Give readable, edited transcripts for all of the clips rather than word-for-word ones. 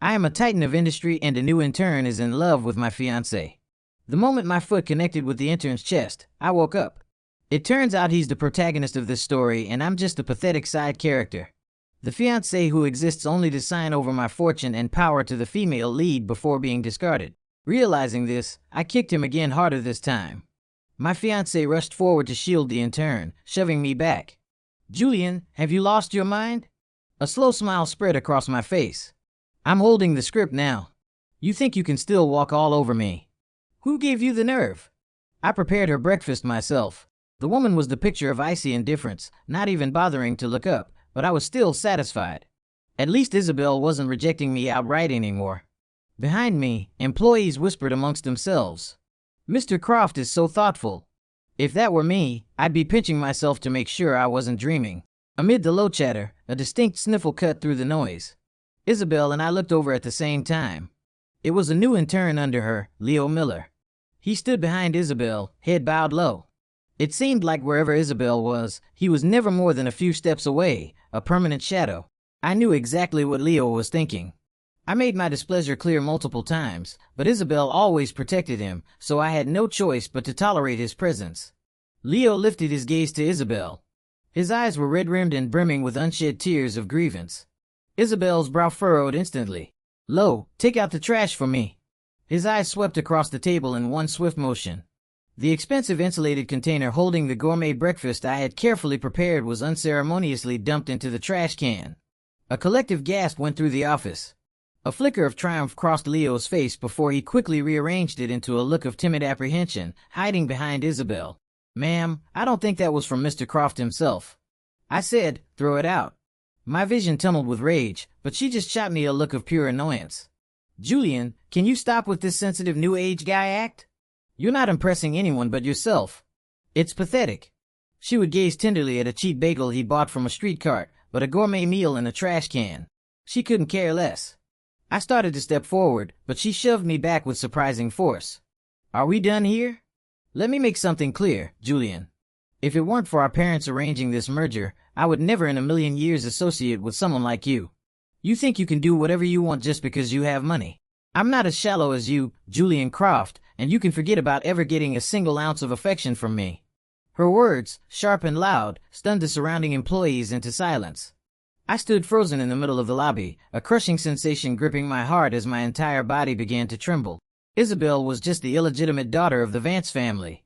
I am a titan of industry and a new intern is in love with my fiancé. The moment my foot connected with the intern's chest, I woke up. It turns out he's the protagonist of this story and I'm just a pathetic side character. The fiancé who exists only to sign over my fortune and power to the female lead before being discarded. Realizing this, I kicked him again harder this time. My fiancé rushed forward to shield the intern, shoving me back. "Julian, have you lost your mind?" A slow smile spread across my face. "I'm holding the script now. You think you can still walk all over me? Who gave you the nerve?" I prepared her breakfast myself. The woman was the picture of icy indifference, not even bothering to look up, but I was still satisfied. At least Isabel wasn't rejecting me outright anymore. Behind me, employees whispered amongst themselves. "Mr. Croft is so thoughtful." If that were me, I'd be pinching myself to make sure I wasn't dreaming. Amid the low chatter, a distinct sniffle cut through the noise. Isabel and I looked over at the same time. It was a new intern under her, Leo Miller. He stood behind Isabel, head bowed low. It seemed like wherever Isabel was, he was never more than a few steps away, a permanent shadow. I knew exactly what Leo was thinking. I made my displeasure clear multiple times, but Isabel always protected him, so I had no choice but to tolerate his presence. Leo lifted his gaze to Isabel. His eyes were red-rimmed and brimming with unshed tears of grievance. Isabel's brow furrowed instantly. "Lo, take out the trash for me." His eyes swept across the table in one swift motion. The expensive insulated container holding the gourmet breakfast I had carefully prepared was unceremoniously dumped into the trash can. A collective gasp went through the office. A flicker of triumph crossed Leo's face before he quickly rearranged it into a look of timid apprehension, hiding behind Isabel. "Ma'am, I don't think that was from Mr. Croft himself." I said, "Throw it out." My vision tumbled with rage, but she just shot me a look of pure annoyance. "Julian, can you stop with this sensitive new age guy act? You're not impressing anyone but yourself. It's pathetic." She would gaze tenderly at a cheap bagel he bought from a street cart, but a gourmet meal in a trash can. She couldn't care less. I started to step forward, but she shoved me back with surprising force. "Are we done here? Let me make something clear, Julian. If it weren't for our parents arranging this merger, I would never in a million years associate with someone like you. You think you can do whatever you want just because you have money. I'm not as shallow as you, Julian Croft, and you can forget about ever getting a single ounce of affection from me." Her words, sharp and loud, stunned the surrounding employees into silence. I stood frozen in the middle of the lobby, a crushing sensation gripping my heart as my entire body began to tremble. Isabel was just the illegitimate daughter of the Vance family.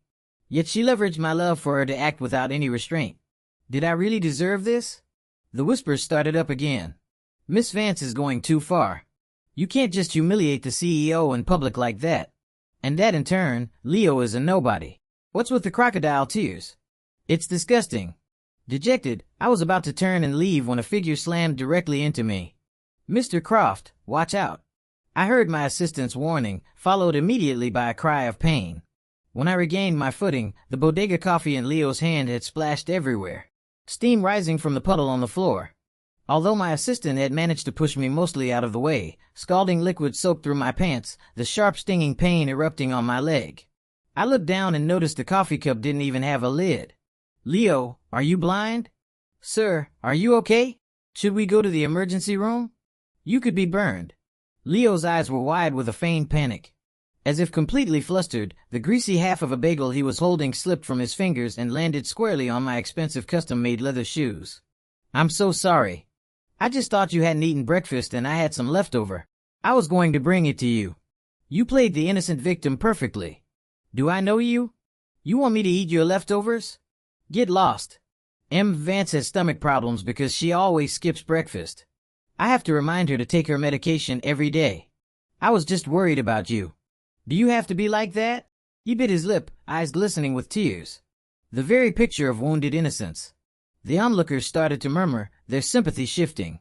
Yet she leveraged my love for her to act without any restraint. Did I really deserve this? The whispers started up again. "Miss Vance is going too far. You can't just humiliate the CEO in public like that. And that in turn, Leo is a nobody. What's with the crocodile tears? It's disgusting." Dejected, I was about to turn and leave when a figure slammed directly into me. "Mr. Croft, watch out." I heard my assistant's warning, followed immediately by a cry of pain. When I regained my footing, the bodega coffee in Leo's hand had splashed everywhere, steam rising from the puddle on the floor. Although my assistant had managed to push me mostly out of the way, scalding liquid soaked through my pants, the sharp stinging pain erupting on my leg. I looked down and noticed the coffee cup didn't even have a lid. "Leo, are you blind? Sir, are you okay? Should we go to the emergency room? You could be burned." Leo's eyes were wide with a feigned panic. As if completely flustered, the greasy half of a bagel he was holding slipped from his fingers and landed squarely on my expensive custom-made leather shoes. "I'm so sorry. I just thought you hadn't eaten breakfast and I had some leftover. I was going to bring it to you. You played the innocent victim perfectly. Do I know you? You want me to eat your leftovers? Get lost. M. Vance has stomach problems because she always skips breakfast. I have to remind her to take her medication every day. I was just worried about you. Do you have to be like that?" He bit his lip, eyes glistening with tears. The very picture of wounded innocence. The onlookers started to murmur, their sympathy shifting.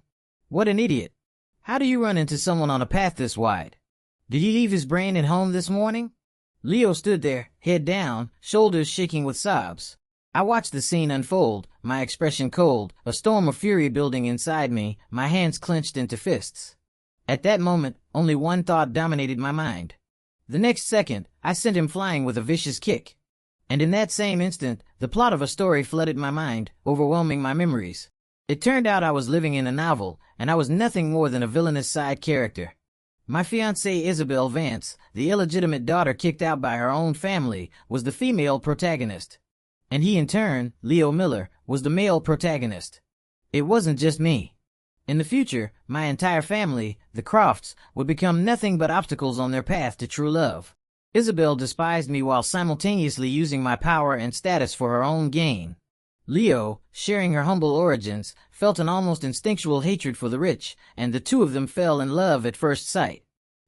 "What an idiot. How do you run into someone on a path this wide? Did he leave his brain at home this morning?" Leo stood there, head down, shoulders shaking with sobs. I watched the scene unfold, my expression cold, a storm of fury building inside me, my hands clenched into fists. At that moment, only one thought dominated my mind. The next second, I sent him flying with a vicious kick. And in that same instant, the plot of a story flooded my mind, overwhelming my memories. It turned out I was living in a novel, and I was nothing more than a villainous side character. My fiancée Isabel Vance, the illegitimate daughter kicked out by her own family, was the female protagonist. And he in turn, Leo Miller, was the male protagonist. It wasn't just me. In the future, my entire family, the Crofts, would become nothing but obstacles on their path to true love. Isabel despised me while simultaneously using my power and status for her own gain. Leo, sharing her humble origins, felt an almost instinctual hatred for the rich, and the two of them fell in love at first sight.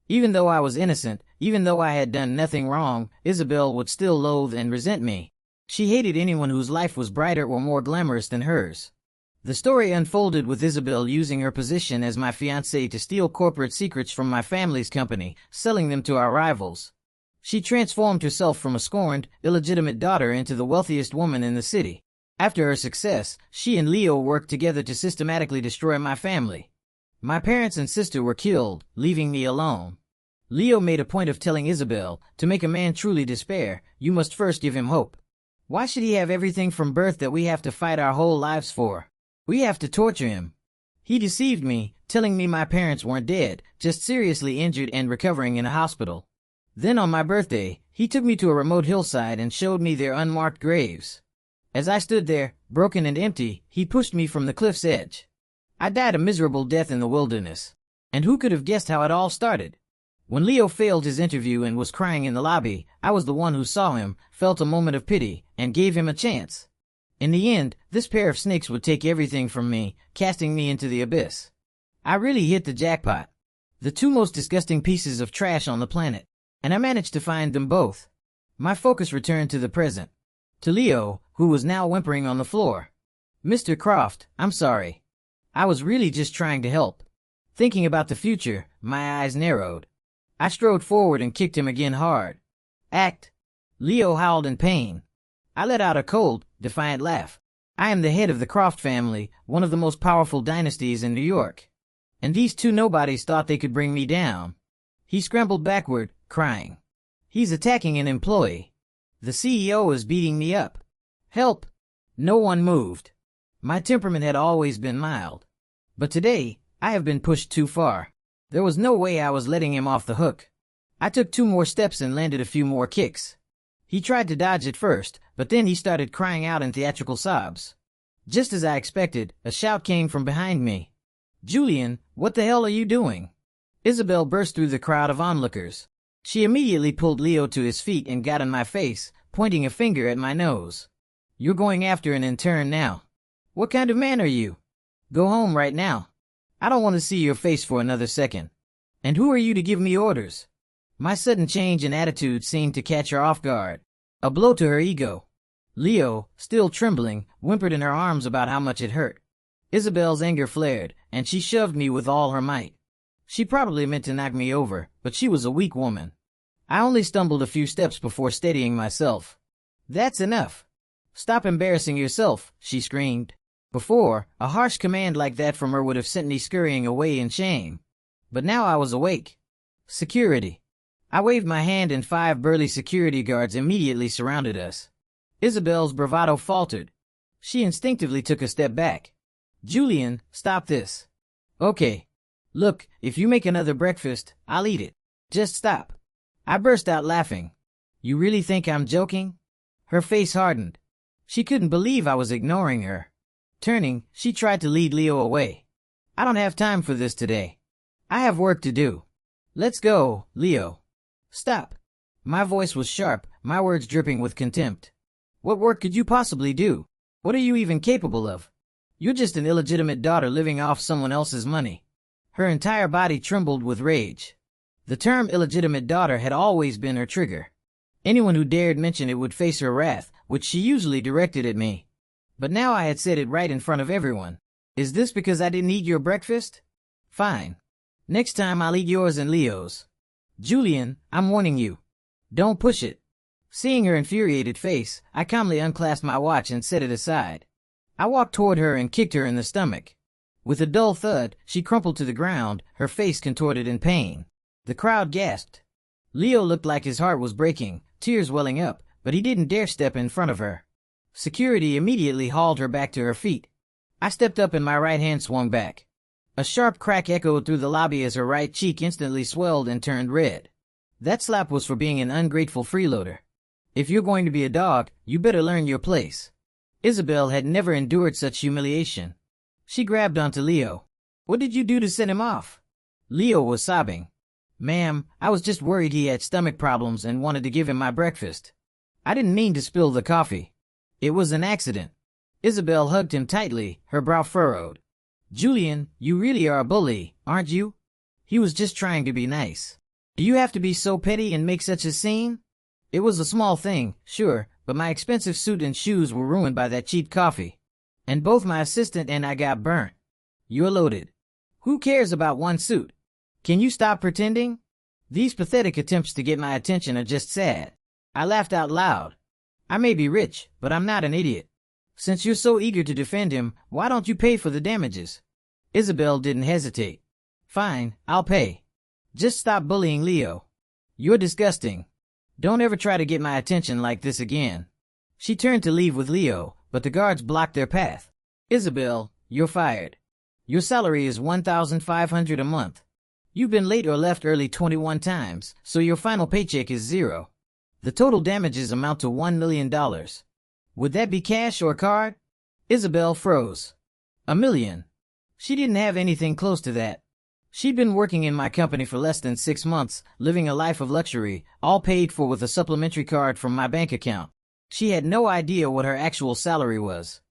Even though I was innocent, even though I had done nothing wrong, Isabel would still loathe and resent me. She hated anyone whose life was brighter or more glamorous than hers. The story unfolded with Isabel using her position as my fiancée to steal corporate secrets from my family's company, selling them to our rivals. She transformed herself from a scorned, illegitimate daughter into the wealthiest woman in the city. After her success, she and Leo worked together to systematically destroy my family. My parents and sister were killed, leaving me alone. Leo made a point of telling Isabel, to make a man truly despair, you must first give him hope. Why should he have everything from birth that we have to fight our whole lives for? We have to torture him. He deceived me, telling me my parents weren't dead, just seriously injured and recovering in a hospital. Then on my birthday, he took me to a remote hillside and showed me their unmarked graves. As I stood there, broken and empty, he pushed me from the cliff's edge. I died a miserable death in the wilderness. And who could have guessed how it all started? When Leo failed his interview and was crying in the lobby, I was the one who saw him, felt a moment of pity, and gave him a chance. In the end, this pair of snakes would take everything from me, casting me into the abyss. I really hit the jackpot. The two most disgusting pieces of trash on the planet. And I managed to find them both. My focus returned to the present. To Leo, who was now whimpering on the floor. Mr. Croft, I'm sorry. I was really just trying to help. Thinking about the future, my eyes narrowed. I strode forward and kicked him again hard. Act. Leo howled in pain. I let out a cold, defiant laugh. I am the head of the Croft family, one of the most powerful dynasties in New York. And these two nobodies thought they could bring me down. He scrambled backward, crying. He's attacking an employee. The CEO is beating me up. Help! No one moved. My temperament had always been mild. But today, I have been pushed too far. There was no way I was letting him off the hook. I took 2 more steps and landed a few more kicks. He tried to dodge at first, but then he started crying out in theatrical sobs. Just as I expected, a shout came from behind me. Julian, what the hell are you doing? Isabel burst through the crowd of onlookers. She immediately pulled Leo to his feet and got in my face, pointing a finger at my nose. You're going after an intern now. What kind of man are you? Go home right now. I don't want to see your face for another second. And who are you to give me orders? My sudden change in attitude seemed to catch her off guard. A blow to her ego. Leo, still trembling, whimpered in her arms about how much it hurt. Isabel's anger flared, and she shoved me with all her might. She probably meant to knock me over, but she was a weak woman. I only stumbled a few steps before steadying myself. That's enough. Stop embarrassing yourself, she screamed. Before, a harsh command like that from her would have sent me scurrying away in shame. But now I was awake. Security. I waved my hand and 5 burly security guards immediately surrounded us. Isabel's bravado faltered. She instinctively took a step back. Julian, stop this. Okay. Look, if you make another breakfast, I'll eat it. Just stop. I burst out laughing. You really think I'm joking? Her face hardened. She couldn't believe I was ignoring her. Turning, she tried to lead Leo away. I don't have time for this today. I have work to do. Let's go, Leo. Stop. My voice was sharp, my words dripping with contempt. What work could you possibly do? What are you even capable of? You're just an illegitimate daughter living off someone else's money. Her entire body trembled with rage. The term illegitimate daughter had always been her trigger. Anyone who dared mention it would face her wrath, which she usually directed at me. But now I had said it right in front of everyone. Is this because I didn't eat your breakfast? Fine. Next time I'll eat yours and Leo's. Julian, I'm warning you. Don't push it. Seeing her infuriated face, I calmly unclasped my watch and set it aside. I walked toward her and kicked her in the stomach. With a dull thud, she crumpled to the ground, her face contorted in pain. The crowd gasped. Leo looked like his heart was breaking, tears welling up, but he didn't dare step in front of her. Security immediately hauled her back to her feet. I stepped up and my right hand swung back. A sharp crack echoed through the lobby as her right cheek instantly swelled and turned red. That slap was for being an ungrateful freeloader. If you're going to be a dog, you better learn your place. Isabel had never endured such humiliation. She grabbed onto Leo. What did you do to set him off? Leo was sobbing. Ma'am, I was just worried he had stomach problems and wanted to give him my breakfast. I didn't mean to spill the coffee. It was an accident. Isabel hugged him tightly, her brow furrowed. Julian, you really are a bully, aren't you? He was just trying to be nice. Do you have to be so petty and make such a scene? It was a small thing, sure, but my expensive suit and shoes were ruined by that cheap coffee. And both my assistant and I got burnt. You're loaded. Who cares about one suit? Can you stop pretending? These pathetic attempts to get my attention are just sad. I laughed out loud. I may be rich, but I'm not an idiot. Since you're so eager to defend him, why don't you pay for the damages? Isabel didn't hesitate. Fine, I'll pay. Just stop bullying Leo. You're disgusting. Don't ever try to get my attention like this again. She turned to leave with Leo, but the guards blocked their path. Isabel, you're fired. Your salary is $1,500 a month. You've been late or left early 21 times, so your final paycheck is $0. The total damages amount to $1 million. Would that be cash or card? Isabel froze. $1 million. She didn't have anything close to that. She'd been working in my company for less than 6 months, living a life of luxury, all paid for with a supplementary card from my bank account. She had no idea what her actual salary was.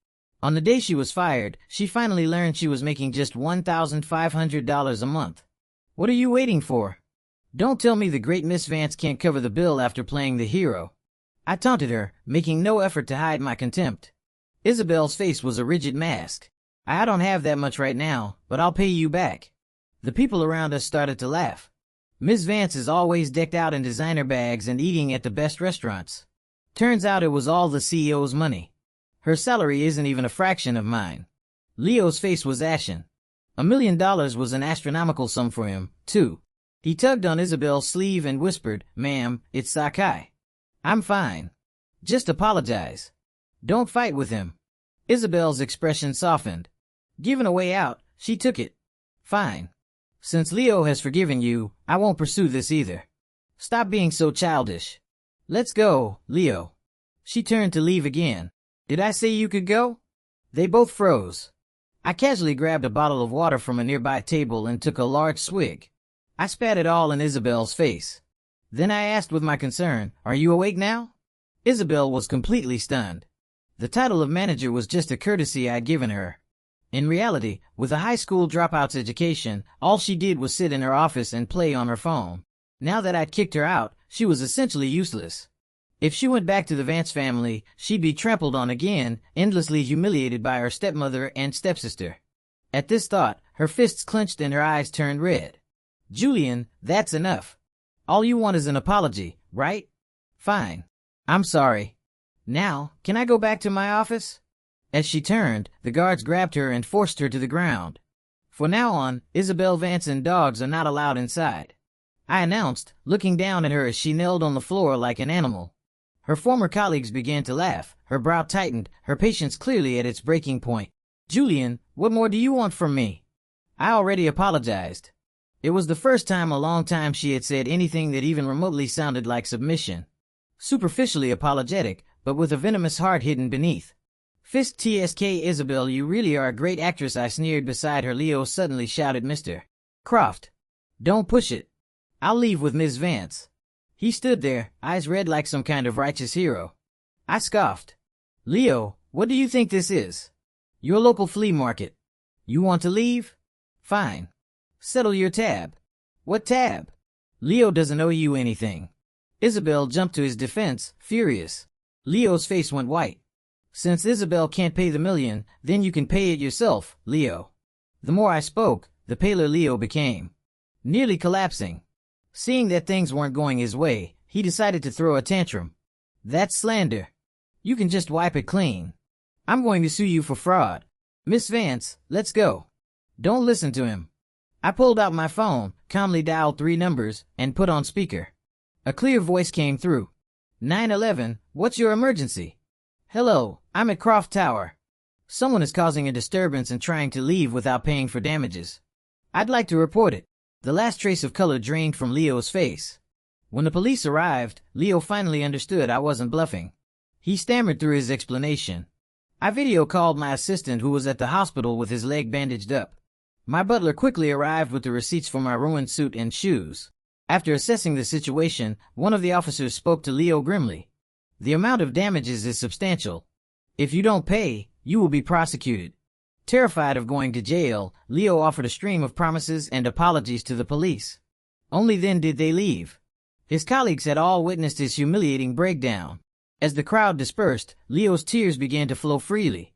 On the day she was fired, she finally learned she was making just $1,500 a month. What are you waiting for? Don't tell me the great Miss Vance can't cover the bill after playing the hero. I taunted her, making no effort to hide my contempt. Isabel's face was a rigid mask. I don't have that much right now, but I'll pay you back. The people around us started to laugh. Miss Vance is always decked out in designer bags and eating at the best restaurants. Turns out it was all the CEO's money. Her salary isn't even a fraction of mine. Leo's face was ashen. $1 million was an astronomical sum for him, too. He tugged on Isabel's sleeve and whispered, Ma'am, it's Sakai. I'm fine. Just apologize. Don't fight with him. Isabel's expression softened. Given a way out, she took it. Fine. Since Leo has forgiven you, I won't pursue this either. Stop being so childish. Let's go, Leo. She turned to leave again. Did I say you could go? They both froze. I casually grabbed a bottle of water from a nearby table and took a large swig. I spat it all in Isabel's face. Then I asked with my concern, Are you awake now? Isabel was completely stunned. The title of manager was just a courtesy I'd given her. In reality, with a high school dropout's education, all she did was sit in her office and play on her phone. Now that I'd kicked her out, she was essentially useless. If she went back to the Vance family, she'd be trampled on again, endlessly humiliated by her stepmother and stepsister. At this thought, her fists clenched and her eyes turned red. Julian, that's enough. All you want is an apology, right? Fine. I'm sorry. Now, can I go back to my office? As she turned, the guards grabbed her and forced her to the ground. From now on, Isabel Vance and dogs are not allowed inside. I announced, looking down at her as she knelt on the floor like an animal. Her former colleagues began to laugh, her brow tightened, her patience clearly at its breaking point. Julian, what more do you want from me? I already apologized. It was the first time in a long time she had said anything that even remotely sounded like submission. Superficially apologetic, but with a venomous heart hidden beneath. Fist TSK Isabel, you really are a great actress, I sneered beside her. Leo suddenly shouted, Mr. Croft. Don't push it. I'll leave with Miss Vance. He stood there, eyes red like some kind of righteous hero. I scoffed. Leo, what do you think this is? Your local flea market. You want to leave? Fine. Settle your tab. What tab? Leo doesn't owe you anything. Isabel jumped to his defense, furious. Leo's face went white. Since Isabel can't pay the $1 million, then you can pay it yourself, Leo. The more I spoke, the paler Leo became. Nearly collapsing. Seeing that things weren't going his way, he decided to throw a tantrum. That's slander. You can just wipe it clean. I'm going to sue you for fraud. Miss Vance, let's go. Don't listen to him. I pulled out my phone, calmly dialed 3 numbers, and put on speaker. A clear voice came through. 911, what's your emergency? Hello, I'm at Croft Tower. Someone is causing a disturbance and trying to leave without paying for damages. I'd like to report it. The last trace of color drained from Leo's face. When the police arrived, Leo finally understood I wasn't bluffing. He stammered through his explanation. I video called my assistant who was at the hospital with his leg bandaged up. My butler quickly arrived with the receipts for my ruined suit and shoes. After assessing the situation, one of the officers spoke to Leo grimly. The amount of damages is substantial. If you don't pay, you will be prosecuted. Terrified of going to jail, Leo offered a stream of promises and apologies to the police. Only then did they leave. His colleagues had all witnessed his humiliating breakdown. As the crowd dispersed, Leo's tears began to flow freely.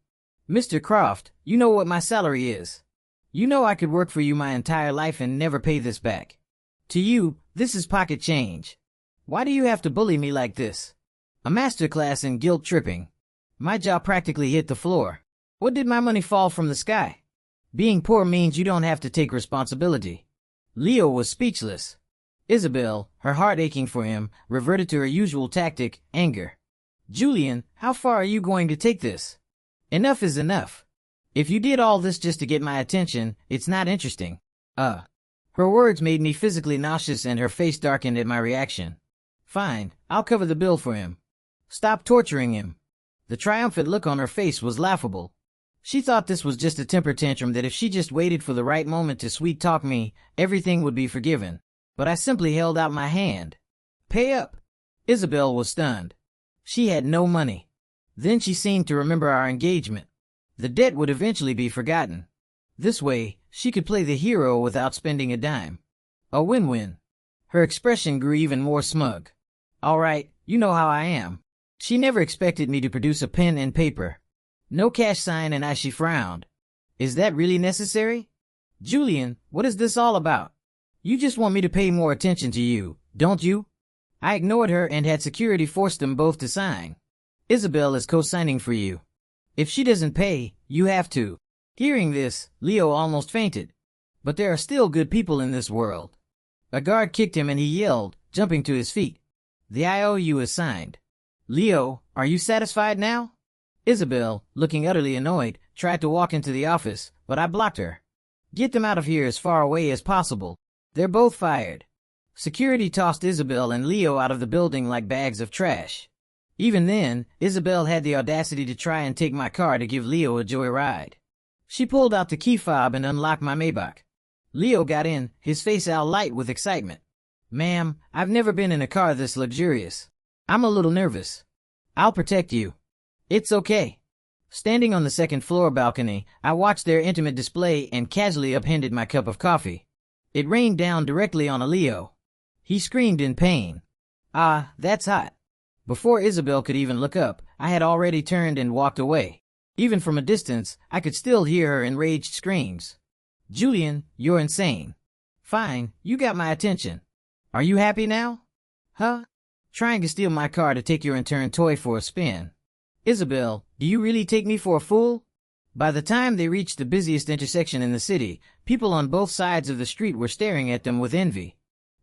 Mr. Croft, you know what my salary is. You know I could work for you my entire life and never pay this back. To you, this is pocket change. Why do you have to bully me like this? A masterclass in guilt tripping. My jaw practically hit the floor. What did my money fall from the sky? Being poor means you don't have to take responsibility. Leo was speechless. Isabel, her heart aching for him, reverted to her usual tactic, anger. Julian, how far are you going to take this? Enough is enough. If you did all this just to get my attention, it's not interesting. Her words made me physically nauseous and her face darkened at my reaction. Fine, I'll cover the bill for him. Stop torturing him. The triumphant look on her face was laughable. She thought this was just a temper tantrum that if she just waited for the right moment to sweet-talk me, everything would be forgiven. But I simply held out my hand. Pay up. Isabel was stunned. She had no money. Then she seemed to remember our engagement. The debt would eventually be forgotten. This way, she could play the hero without spending a dime. A win-win. Her expression grew even more smug. All right, you know how I am. She never expected me to produce a pen and paper. No cash sign, and she frowned. Is that really necessary? Julian, what is this all about? You just want me to pay more attention to you, don't you? I ignored her and had security force them both to sign. Isabel is co-signing for you. If she doesn't pay, you have to. Hearing this, Leo almost fainted. But there are still good people in this world. A guard kicked him and he yelled, jumping to his feet. The IOU is signed. Leo, are you satisfied now? Isabel, looking utterly annoyed, tried to walk into the office, but I blocked her. Get them out of here as far away as possible. They're both fired. Security tossed Isabel and Leo out of the building like bags of trash. Even then, Isabel had the audacity to try and take my car to give Leo a joyride. She pulled out the key fob and unlocked my Maybach. Leo got in, his face all light with excitement. Ma'am, I've never been in a car this luxurious. I'm a little nervous. I'll protect you. It's okay. Standing on the second floor balcony, I watched their intimate display and casually upended my cup of coffee. It rained down directly on Leo. He screamed in pain. Ah, that's hot. Before Isabel could even look up, I had already turned and walked away. Even from a distance, I could still hear her enraged screams. Julian, you're insane. Fine, you got my attention. Are you happy now? Huh? Trying to steal my car to take your intern toy for a spin. Isabel, do you really take me for a fool? By the time they reached the busiest intersection in the city, people on both sides of the street were staring at them with envy.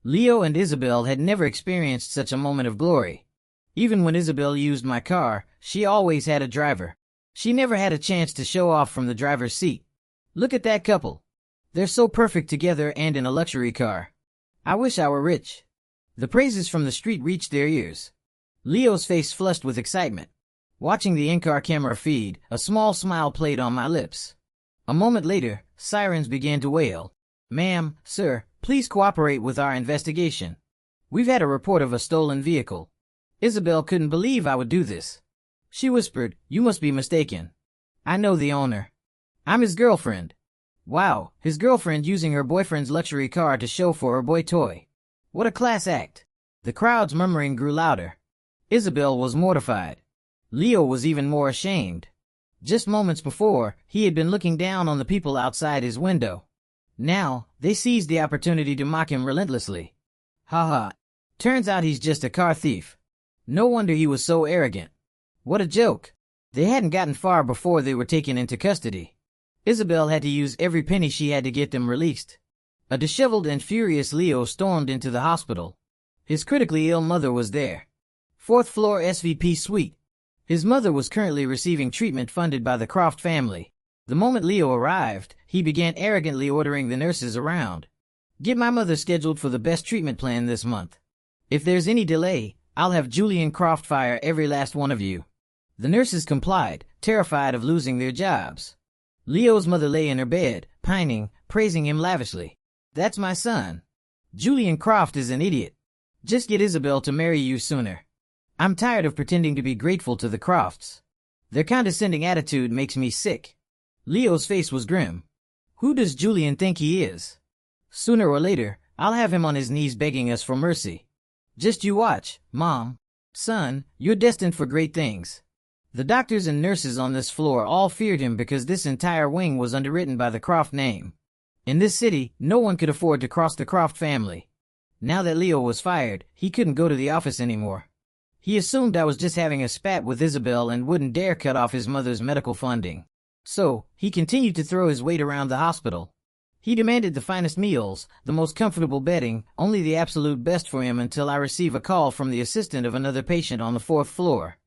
Leo and Isabel had never experienced such a moment of glory. Even when Isabel used my car, she always had a driver. She never had a chance to show off from the driver's seat. Look at that couple. They're so perfect together and in a luxury car. I wish I were rich. The praises from the street reached their ears. Leo's face flushed with excitement. Watching the in-car camera feed, a small smile played on my lips. A moment later, sirens began to wail. Ma'am, sir, please cooperate with our investigation. We've had a report of a stolen vehicle. Isabel couldn't believe I would do this. She whispered, you must be mistaken. I know the owner. I'm his girlfriend. Wow, his girlfriend using her boyfriend's luxury car to show for her boy toy. What a class act. The crowd's murmuring grew louder. Isabel was mortified. Leo was even more ashamed. Just moments before, he had been looking down on the people outside his window. Now, they seized the opportunity to mock him relentlessly. Ha ha. Turns out he's just a car thief. No wonder he was so arrogant. What a joke. They hadn't gotten far before they were taken into custody. Isabel had to use every penny she had to get them released. A disheveled and furious Leo stormed into the hospital. His critically ill mother was there. 4th floor SVP suite. His mother was currently receiving treatment funded by the Croft family. The moment Leo arrived, he began arrogantly ordering the nurses around. Get my mother scheduled for the best treatment plan this month. If there's any delay, I'll have Julian Croft fire every last one of you. The nurses complied, terrified of losing their jobs. Leo's mother lay in her bed, pining, praising him lavishly. That's my son. Julian Croft is an idiot. Just get Isabel to marry you sooner. I'm tired of pretending to be grateful to the Crofts. Their condescending attitude makes me sick. Leo's face was grim. Who does Julian think he is? Sooner or later, I'll have him on his knees begging us for mercy. Just you watch, Mom. Son, you're destined for great things. The doctors and nurses on this floor all feared him because this entire wing was underwritten by the Croft name. In this city, no one could afford to cross the Croft family. Now that Leo was fired, he couldn't go to the office anymore. He assumed I was just having a spat with Isabel and wouldn't dare cut off his mother's medical funding. So, he continued to throw his weight around the hospital. He demanded the finest meals, the most comfortable bedding, only the absolute best for him until I receive a call from the assistant of another patient on the 4th floor.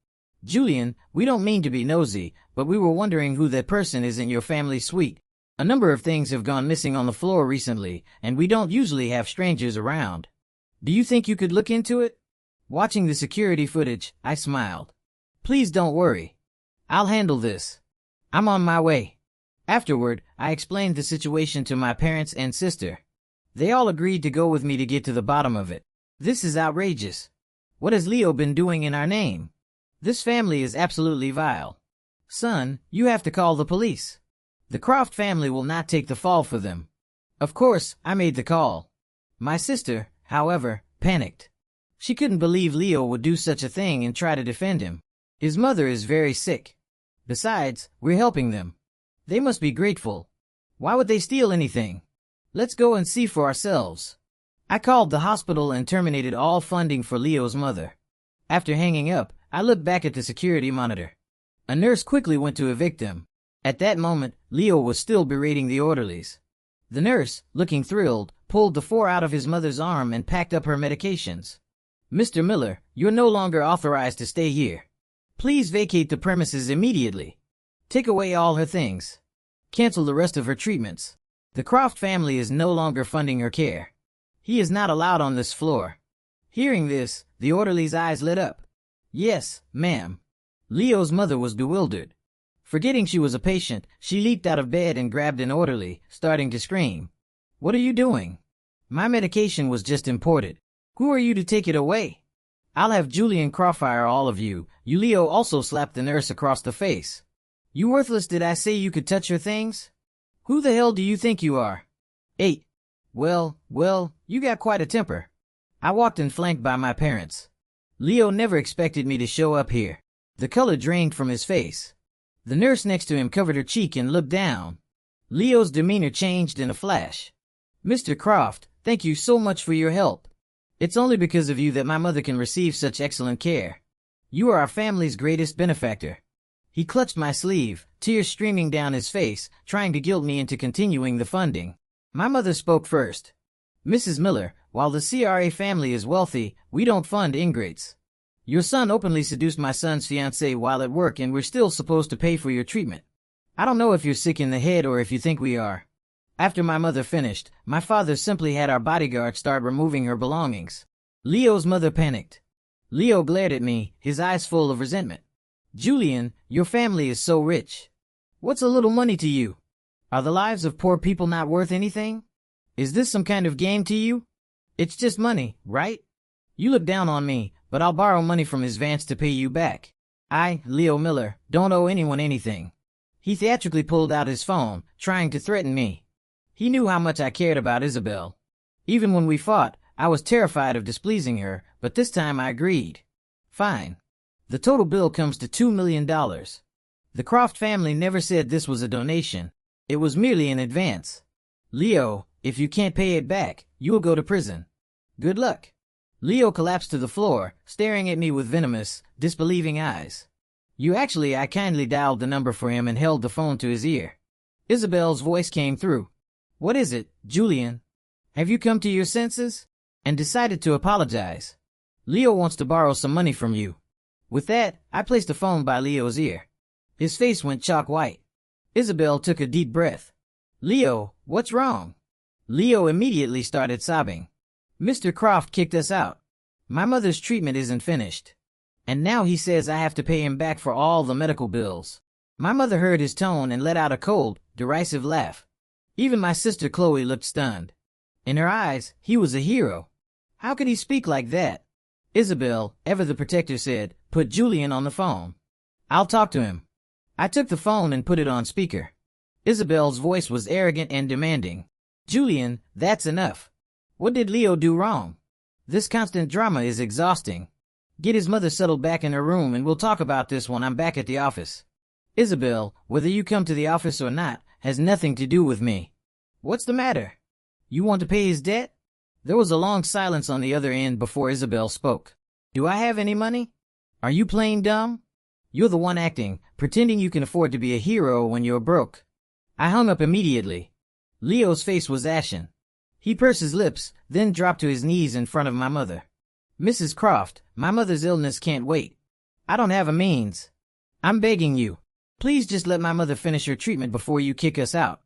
Julian, we don't mean to be nosy, but we were wondering who that person is in your family suite. A number of things have gone missing on the floor recently, and we don't usually have strangers around. Do you think you could look into it? Watching the security footage, I smiled. Please don't worry. I'll handle this. I'm on my way. Afterward, I explained the situation to my parents and sister. They all agreed to go with me to get to the bottom of it. This is outrageous. What has Leo been doing in our name? This family is absolutely vile. Son, you have to call the police. The Croft family will not take the fall for them. Of course, I made the call. My sister, however, panicked. She couldn't believe Leo would do such a thing and try to defend him. His mother is very sick. Besides, we're helping them. They must be grateful. Why would they steal anything? Let's go and see for ourselves. I called the hospital and terminated all funding for Leo's mother. After hanging up, I looked back at the security monitor. A nurse quickly went to evict them. At that moment, Leo was still berating the orderlies. The nurse, looking thrilled, pulled the 4 out of his mother's arm and packed up her medications. Mr. Miller, you're no longer authorized to stay here. Please vacate the premises immediately. Take away all her things. Cancel the rest of her treatments. The Croft family is no longer funding her care. He is not allowed on this floor. Hearing this, the orderly's eyes lit up. Yes, ma'am. Leo's mother was bewildered. Forgetting she was a patient, she leaped out of bed and grabbed an orderly, starting to scream. What are you doing? My medication was just imported. Who are you to take it away? I'll have Julian Croft fire all of you. Leo also slapped the nurse across the face. You worthless, did I say you could touch her things? Who the hell do you think you are? 8. Well, you got quite a temper. I walked in flanked by my parents. Leo never expected me to show up here. The color drained from his face. The nurse next to him covered her cheek and looked down. Leo's demeanor changed in a flash. Mr. Croft, thank you so much for your help. It's only because of you that my mother can receive such excellent care. You are our family's greatest benefactor. He clutched my sleeve, tears streaming down his face, trying to guilt me into continuing the funding. My mother spoke first. Mrs. Miller, while the CRA family is wealthy, we don't fund ingrates. Your son openly seduced my son's fiancée while at work and we're still supposed to pay for your treatment. I don't know if you're sick in the head or if you think we are. After my mother finished, my father simply had our bodyguard start removing her belongings. Leo's mother panicked. Leo glared at me, his eyes full of resentment. Julian, your family is so rich. What's a little money to you? Are the lives of poor people not worth anything? Is this some kind of game to you? It's just money, right? You look down on me, but I'll borrow money from his Vance to pay you back. I, Leo Miller, don't owe anyone anything. He theatrically pulled out his phone, trying to threaten me. He knew how much I cared about Isabel. Even when we fought, I was terrified of displeasing her, but this time I agreed. Fine. The total bill comes to $2 million. The Croft family never said this was a donation. It was merely an advance. Leo, if you can't pay it back, you will go to prison. Good luck. Leo collapsed to the floor, staring at me with venomous, disbelieving eyes. I kindly dialed the number for him and held the phone to his ear. Isabel's voice came through. What is it, Julian? Have you come to your senses? And decided to apologize? Leo wants to borrow some money from you. With that, I placed the phone by Leo's ear. His face went chalk white. Isabel took a deep breath. Leo, what's wrong? Leo immediately started sobbing. Mr. Croft kicked us out. My mother's treatment isn't finished. And now he says I have to pay him back for all the medical bills. My mother heard his tone and let out a cold, derisive laugh. Even my sister Chloe looked stunned. In her eyes, he was a hero. How could he speak like that? Isabel, ever the protector, said, "Put Julian on the phone. I'll talk to him." I took the phone and put it on speaker. Isabel's voice was arrogant and demanding. "Julian, that's enough. What did Leo do wrong? This constant drama is exhausting. Get his mother settled back in her room and we'll talk about this when I'm back at the office. Isabel, whether you come to the office or not, has nothing to do with me. What's the matter? You want to pay his debt?" There was a long silence on the other end before Isabel spoke. "Do I have any money? Are you playing dumb? You're the one acting, pretending you can afford to be a hero when you're broke." I hung up immediately. Leo's face was ashen. He pursed his lips, then dropped to his knees in front of my mother. "Mrs. Croft, my mother's illness can't wait. I don't have a means. I'm begging you. Please just let my mother finish her treatment before you kick us out.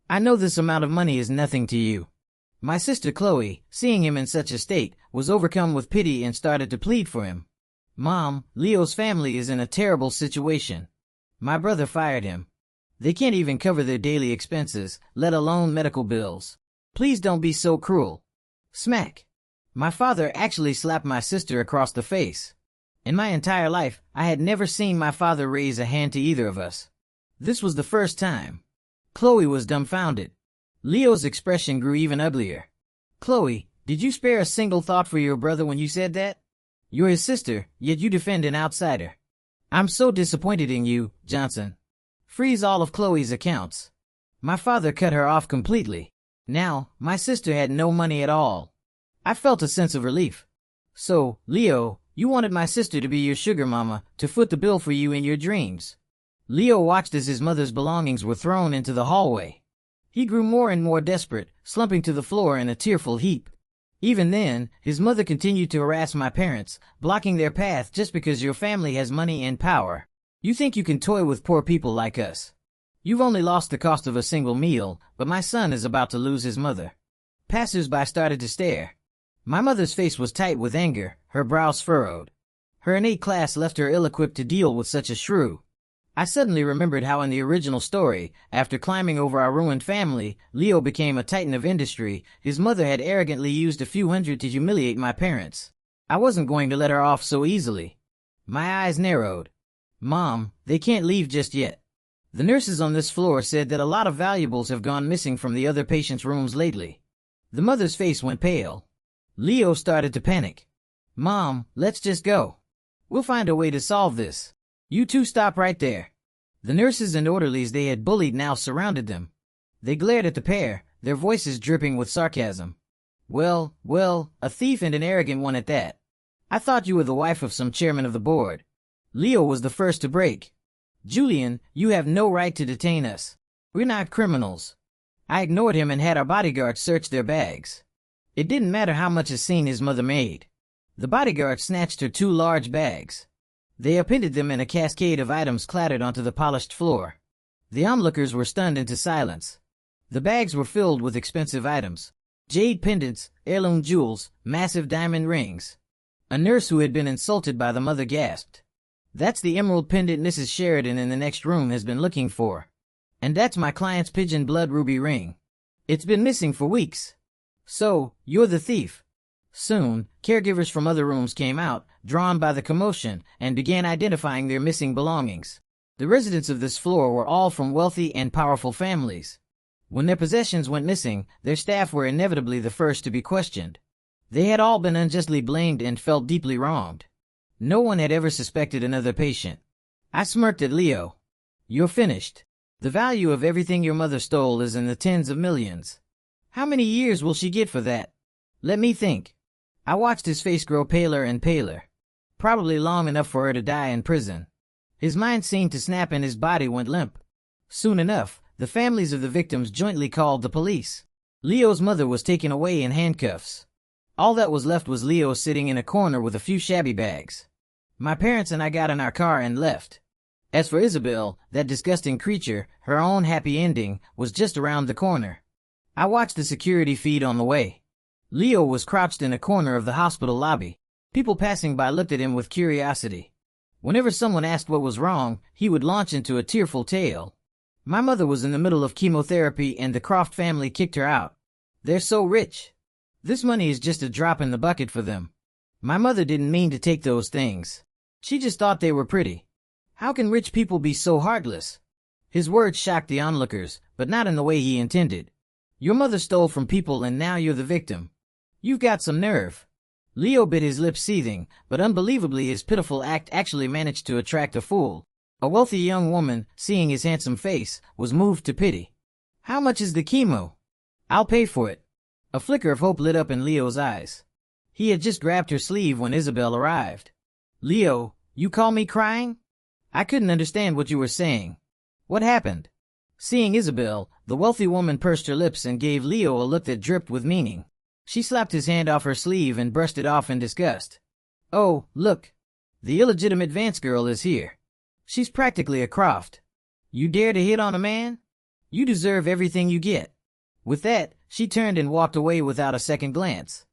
I know this amount of money is nothing to you." My sister Chloe, seeing him in such a state, was overcome with pity and started to plead for him. "Mom, Leo's family is in a terrible situation. My brother fired him. They can't even cover their daily expenses, let alone medical bills. Please don't be so cruel." Smack. My father actually slapped my sister across the face. In my entire life, I had never seen my father raise a hand to either of us. This was the first time. Chloe was dumbfounded. Leo's expression grew even uglier. "Chloe, did you spare a single thought for your brother when you said that? You're his sister, yet you defend an outsider. I'm so disappointed in you, Johnson. Freeze all of Chloe's accounts." My father cut her off completely. Now, my sister had no money at all. I felt a sense of relief. "So, Leo, you wanted my sister to be your sugar mama, to foot the bill for you in your dreams." Leo watched as his mother's belongings were thrown into the hallway. He grew more and more desperate, slumping to the floor in a tearful heap. Even then, his mother continued to harass my parents, blocking their path just because your family has money and power. "You think you can toy with poor people like us? You've only lost the cost of a single meal, but my son is about to lose his mother." Passers-by started to stare. My mother's face was tight with anger, her brows furrowed. Her innate class left her ill-equipped to deal with such a shrew. I suddenly remembered how in the original story, after climbing over our ruined family, Leo became a titan of industry. His mother had arrogantly used a few hundred to humiliate my parents. I wasn't going to let her off so easily. My eyes narrowed. "Mom, they can't leave just yet. The nurses on this floor said that a lot of valuables have gone missing from the other patients' rooms lately." The mother's face went pale. Leo started to panic. "Mom, let's just go. We'll find a way to solve this. You two stop right there." The nurses and orderlies they had bullied now surrounded them. They glared at the pair, their voices dripping with sarcasm. Well, a thief and an arrogant one at that. I thought you were the wife of some chairman of the board." Leo was the first to break. "Julian, you have no right to detain us. We're not criminals." I ignored him and had our bodyguards search their bags. It didn't matter how much a scene his mother made. The bodyguard snatched her 2 large bags. They appended them and a cascade of items clattered onto the polished floor. The onlookers were stunned into silence. The bags were filled with expensive items. Jade pendants, heirloom jewels, massive diamond rings. A nurse who had been insulted by the mother gasped. "That's the emerald pendant Mrs. Sheridan in the next room has been looking for. And that's my client's pigeon blood ruby ring. It's been missing for weeks." "So, you're the thief." Soon, caregivers from other rooms came out, drawn by the commotion, and began identifying their missing belongings. The residents of this floor were all from wealthy and powerful families. When their possessions went missing, their staff were inevitably the first to be questioned. They had all been unjustly blamed and felt deeply wronged. No one had ever suspected another patient. I smirked at Leo. "You're finished. The value of everything your mother stole is in the tens of millions. How many years will she get for that? Let me think." I watched his face grow paler and paler. Probably long enough for her to die in prison. His mind seemed to snap and his body went limp. Soon enough, the families of the victims jointly called the police. Leo's mother was taken away in handcuffs. All that was left was Leo sitting in a corner with a few shabby bags. My parents and I got in our car and left. As for Isabel, that disgusting creature, her own happy ending was just around the corner. I watched the security feed on the way. Leo was crouched in a corner of the hospital lobby. People passing by looked at him with curiosity. Whenever someone asked what was wrong, he would launch into a tearful tale. My mother was in the middle of chemotherapy and the Croft family kicked her out. They're so rich. This money is just a drop in the bucket for them. My mother didn't mean to take those things. She just thought they were pretty. How can rich people be so heartless? His words shocked the onlookers, but not in the way he intended. Your mother stole from people and now you're the victim. You've got some nerve. Leo bit his lips seething, but unbelievably his pitiful act actually managed to attract a fool. A wealthy young woman, seeing his handsome face, was moved to pity. How much is the chemo? I'll pay for it. A flicker of hope lit up in Leo's eyes. He had just grabbed her sleeve when Isabel arrived. Leo, you call me crying? I couldn't understand what you were saying. What happened? Seeing Isabel, the wealthy woman pursed her lips and gave Leo a look that dripped with meaning. She slapped his hand off her sleeve and brushed it off in disgust. Oh, look. The illegitimate Vance girl is here. She's practically a Croft. You dare to hit on a man? You deserve everything you get. With that, she turned and walked away without a second glance.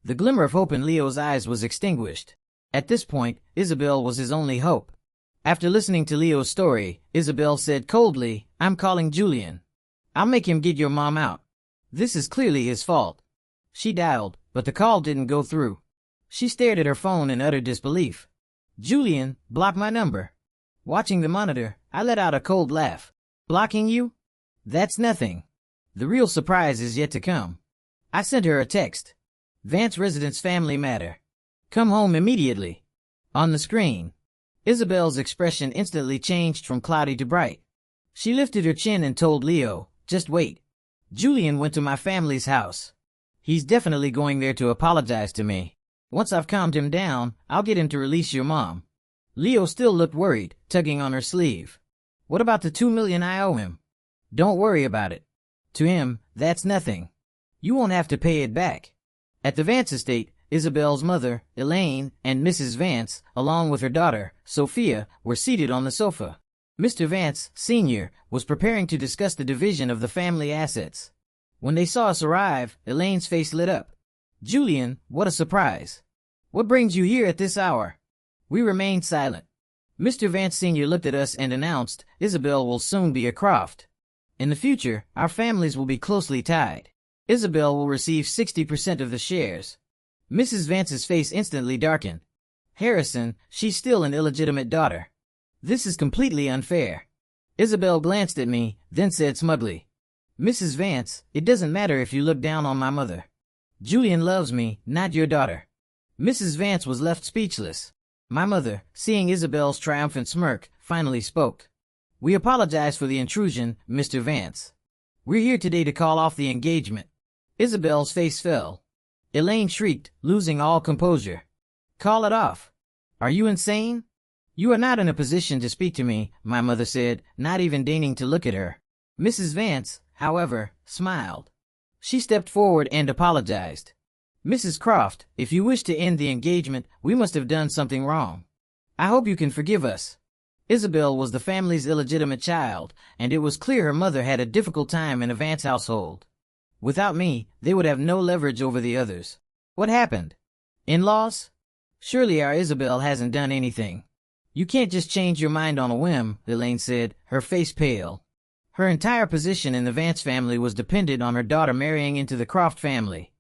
The glimmer of hope in Leo's eyes was extinguished. At this point, Isabel was his only hope. After listening to Leo's story, Isabel said coldly, I'm calling Julian. I'll make him get your mom out. This is clearly his fault. She dialed, but the call didn't go through. She stared at her phone in utter disbelief. Julian, block my number. Watching the monitor, I let out a cold laugh. Blocking you? That's nothing. The real surprise is yet to come. I sent her a text. Vance residence family matter. Come home immediately. On the screen, Isabel's expression instantly changed from cloudy to bright. She lifted her chin and told Leo, just wait. Julian went to my family's house. He's definitely going there to apologize to me. Once I've calmed him down, I'll get him to release your mom. Leo still looked worried, tugging on her sleeve. What about the $2 million I owe him? Don't worry about it. To him, that's nothing. You won't have to pay it back. At the Vance estate, Isabel's mother, Elaine, and Mrs. Vance, along with her daughter, Sophia, were seated on the sofa. Mr. Vance, Sr., was preparing to discuss the division of the family assets. When they saw us arrive, Elaine's face lit up. Julian, what a surprise. What brings you here at this hour? We remained silent. Mr. Vance Sr. looked at us and announced, Isabel will soon be a Croft. In the future, our families will be closely tied. Isabel will receive 60% of the shares. Mrs. Vance's face instantly darkened. Harrison, she's still an illegitimate daughter. This is completely unfair. Isabel glanced at me, then said smugly, Mrs. Vance, it doesn't matter if you look down on my mother. Julian loves me, not your daughter. Mrs. Vance was left speechless. My mother, seeing Isabel's triumphant smirk, finally spoke. We apologize for the intrusion, Mr. Vance. We're here today to call off the engagement. Isabel's face fell. Elaine shrieked, losing all composure. Call it off. Are you insane? You are not in a position to speak to me, my mother said, not even deigning to look at her. Mrs. Vance, however, smiled. She stepped forward and apologized. Mrs. Croft, if you wish to end the engagement, we must have done something wrong. I hope you can forgive us. Isabel was the family's illegitimate child, and it was clear her mother had a difficult time in a Vance household. Without me, they would have no leverage over the others. What happened? In-laws? Surely our Isabel hasn't done anything. You can't just change your mind on a whim, Elaine said, her face pale. Her entire position in the Vance family was dependent on her daughter marrying into the Croft family.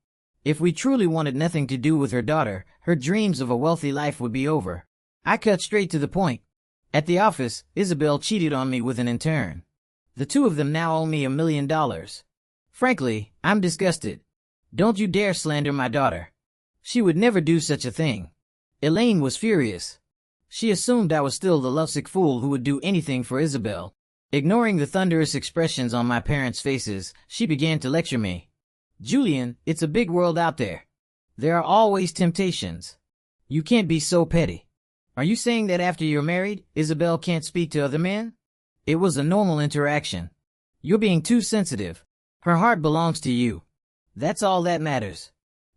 If we truly wanted nothing to do with her daughter, her dreams of a wealthy life would be over. I cut straight to the point. At the office, Isabel cheated on me with an intern. The two of them now owe me $1 million. Frankly, I'm disgusted. Don't you dare slander my daughter. She would never do such a thing. Elaine was furious. She assumed I was still the lovesick fool who would do anything for Isabel. Ignoring the thunderous expressions on my parents' faces, she began to lecture me. Julian, it's a big world out there. There are always temptations. You can't be so petty. Are you saying that after you're married, Isabel can't speak to other men? It was a normal interaction. You're being too sensitive. Her heart belongs to you. That's all that matters.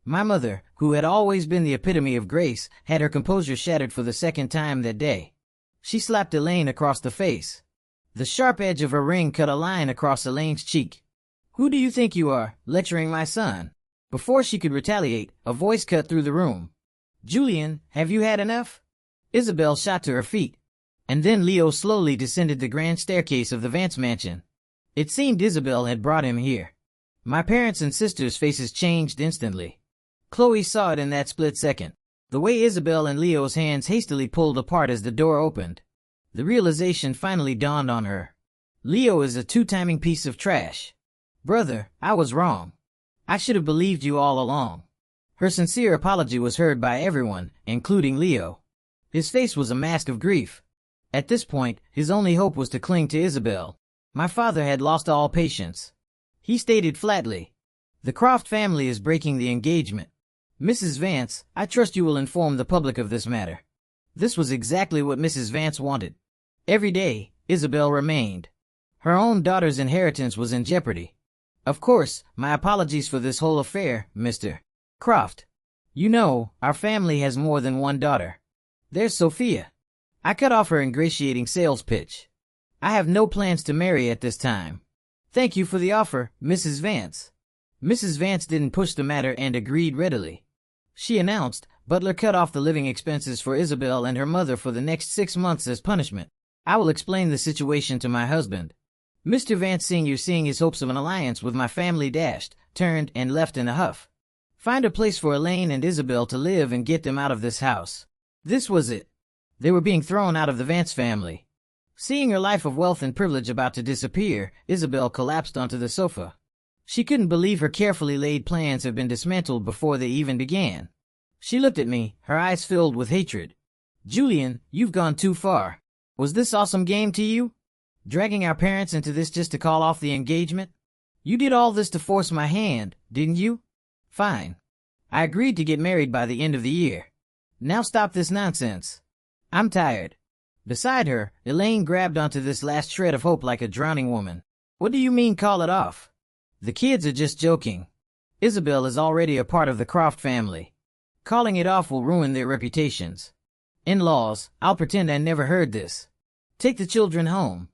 My mother, who had always been the epitome of grace, had her composure shattered for the second time that day. She slapped Elaine across the face. The sharp edge of her ring cut a line across Elaine's cheek. "Who do you think you are, lecturing my son?" Before she could retaliate, a voice cut through the room. "Julian, have you had enough?" Isabel shot to her feet. And then Leo slowly descended the grand staircase of the Vance mansion. It seemed Isabel had brought him here. My parents' and sisters' faces changed instantly. Chloe saw it in that split second. The way Isabel and Leo's hands hastily pulled apart as the door opened. The realization finally dawned on her. Leo is a two-timing piece of trash. "Brother, I was wrong. I should have believed you all along." Her sincere apology was heard by everyone, including Leo. His face was a mask of grief. At this point, his only hope was to cling to Isabel. My father had lost all patience. He stated flatly, "The Croft family is breaking the engagement. Mrs. Vance, I trust you will inform the public of this matter." This was exactly what Mrs. Vance wanted. Every day, Isabel remained. Her own daughter's inheritance was in jeopardy. "Of course, my apologies for this whole affair, Mr. Croft. You know, our family has more than one daughter. There's Sophia." I cut off her ingratiating sales pitch. "I have no plans to marry at this time. Thank you for the offer, Mrs. Vance." Mrs. Vance didn't push the matter and agreed readily. She announced, "Butler cut off the living expenses for Isabel and her mother for the next 6 months as punishment. I will explain the situation to my husband." Mr. Vance Sr., seeing his hopes of an alliance with my family dashed, turned and left in a huff. Find a place for Elaine and Isabel to live and get them out of this house. This was it. They were being thrown out of the Vance family. Seeing her life of wealth and privilege about to disappear, Isabel collapsed onto the sofa. She couldn't believe her carefully laid plans had been dismantled before they even began. She looked at me, her eyes filled with hatred. "Julian, you've gone too far. Was this awesome game to you? Dragging our parents into this just to call off the engagement? You did all this to force my hand, didn't you? Fine. I agreed to get married by the end of the year. Now stop this nonsense. I'm tired." Beside her, Elaine grabbed onto this last shred of hope like a drowning woman. "What do you mean call it off? The kids are just joking. Isabel is already a part of the Croft family. Calling it off will ruin their reputations. In-laws, I'll pretend I never heard this. Take the children home.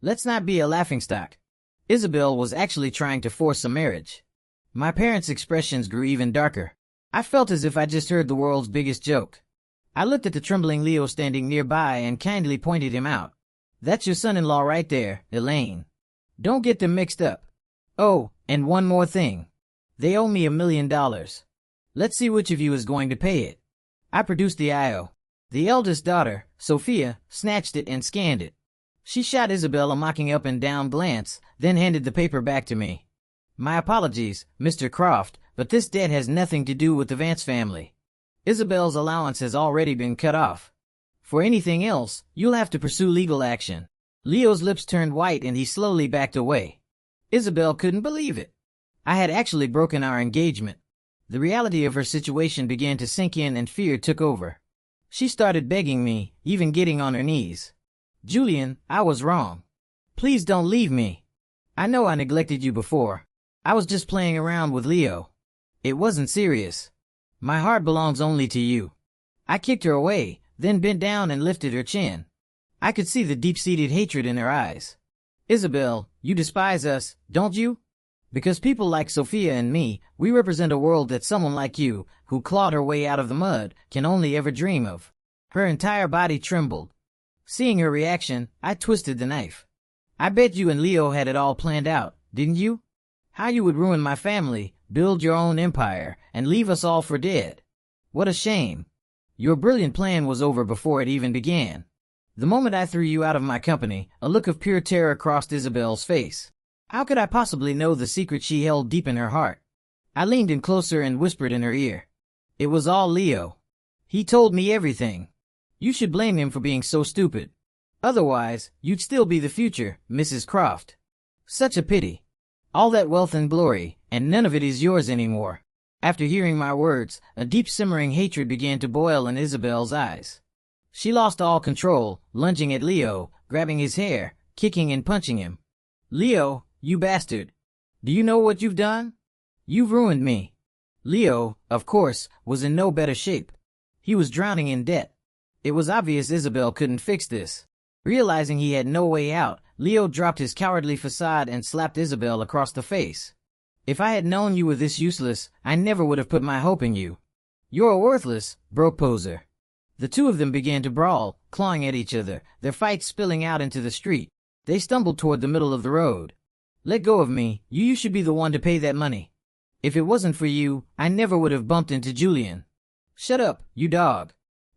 Let's not be a laughingstock." Isabel was actually trying to force a marriage. My parents' expressions grew even darker. I felt as if I just heard the world's biggest joke. I looked at the trembling Leo standing nearby and kindly pointed him out. "That's your son-in-law right there, Elaine. Don't get them mixed up. Oh, and one more thing. They owe me $1 million. Let's see which of you is going to pay it." I produced the IO. The eldest daughter, Sophia, snatched it and scanned it. She shot Isabel a mocking up and down glance, then handed the paper back to me. "My apologies, Mr. Croft, but this debt has nothing to do with the Vance family. Isabel's allowance has already been cut off. For anything else, you'll have to pursue legal action." Leo's lips turned white and he slowly backed away. Isabel couldn't believe it. I had actually broken our engagement. The reality of her situation began to sink in and fear took over. She started begging me, even getting on her knees. "Julian, I was wrong. Please don't leave me. I know I neglected you before. I was just playing around with Leo. It wasn't serious. My heart belongs only to you." I kicked her away, then bent down and lifted her chin. I could see the deep-seated hatred in her eyes. "Isabel, you despise us, don't you? Because people like Sophia and me, we represent a world that someone like you, who clawed her way out of the mud, can only ever dream of." Her entire body trembled. Seeing her reaction, I twisted the knife. "I bet you and Leo had it all planned out, didn't you? How you would ruin my family, build your own empire, and leave us all for dead. What a shame. Your brilliant plan was over before it even began." The moment I threw you out of my company, a look of pure terror crossed Isabel's face. How could I possibly know the secret she held deep in her heart? I leaned in closer and whispered in her ear. "It was all Leo. He told me everything. You should blame him for being so stupid. Otherwise, you'd still be the future, Mrs. Croft. Such a pity. All that wealth and glory, and none of it is yours anymore." After hearing my words, a deep simmering hatred began to boil in Isabel's eyes. She lost all control, lunging at Leo, grabbing his hair, kicking and punching him. "Leo, you bastard. Do you know what you've done? You've ruined me." Leo, of course, was in no better shape. He was drowning in debt. It was obvious Isabel couldn't fix this. Realizing he had no way out, Leo dropped his cowardly facade and slapped Isabel across the face. If I had known you were this useless, I never would have put my hope in you. You're a worthless, broke poser. The two of them began to brawl, clawing at each other, their fight spilling out into the street. They stumbled toward the middle of the road. Let go of me, you should be the one to pay that money. If it wasn't for you, I never would have bumped into Julian. Shut up, you dog.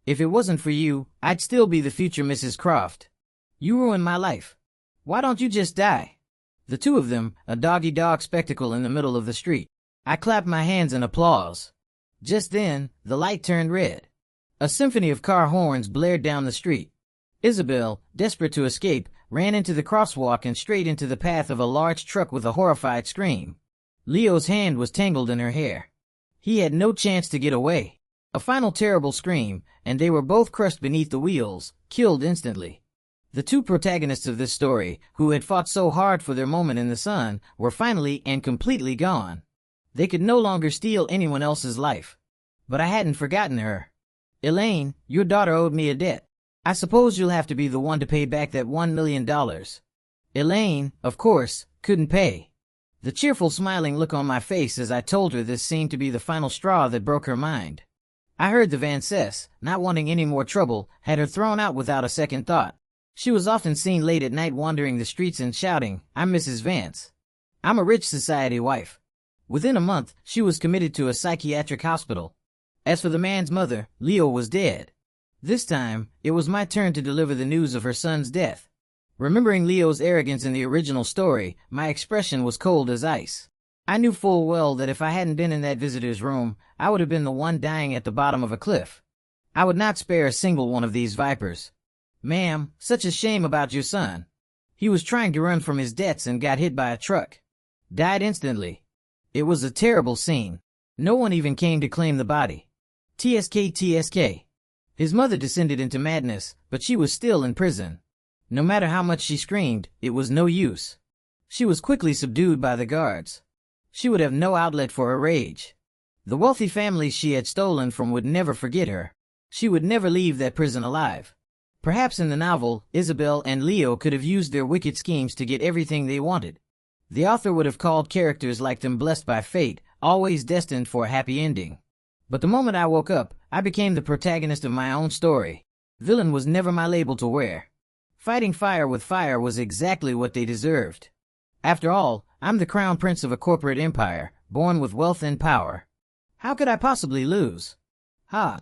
If it wasn't for you, I'd still be the future Mrs. Croft. You ruined my life. Why don't you just die? The two of them, a dog-eat-dog spectacle in the middle of the street. I clapped my hands in applause. Just then, the light turned red. A symphony of car horns blared down the street. Isabel, desperate to escape, ran into the crosswalk and straight into the path of a large truck with a horrified scream. Leo's hand was tangled in her hair. He had no chance to get away. A final terrible scream, and they were both crushed beneath the wheels, killed instantly. The two protagonists of this story, who had fought so hard for their moment in the sun, were finally and completely gone. They could no longer steal anyone else's life. But I hadn't forgotten her. Elaine, your daughter owed me a debt. I suppose you'll have to be the one to pay back that $1 million. Elaine, of course, couldn't pay. The cheerful smiling look on my face as I told her this seemed to be the final straw that broke her mind. I heard the Vances, not wanting any more trouble, had her thrown out without a second thought. She was often seen late at night wandering the streets and shouting, "I'm Mrs. Vance. I'm a rich society wife." Within a month, she was committed to a psychiatric hospital. As for the man's mother, Leo was dead. This time, it was my turn to deliver the news of her son's death. Remembering Leo's arrogance in the original story, my expression was cold as ice. I knew full well that if I hadn't been in that visitor's room, I would have been the one dying at the bottom of a cliff. I would not spare a single one of these vipers. Ma'am, such a shame about your son. He was trying to run from his debts and got hit by a truck. Died instantly. It was a terrible scene. No one even came to claim the body. TSK TSK. His mother descended into madness, but she was still in prison. No matter how much she screamed, it was no use. She was quickly subdued by the guards. She would have no outlet for her rage. The wealthy families she had stolen from would never forget her. She would never leave that prison alive. Perhaps in the novel, Isabel and Leo could have used their wicked schemes to get everything they wanted. The author would have called characters like them blessed by fate, always destined for a happy ending. But the moment I woke up, I became the protagonist of my own story. Villain was never my label to wear. Fighting fire with fire was exactly what they deserved. After all, I'm the crown prince of a corporate empire, born with wealth and power. How could I possibly lose? Ha!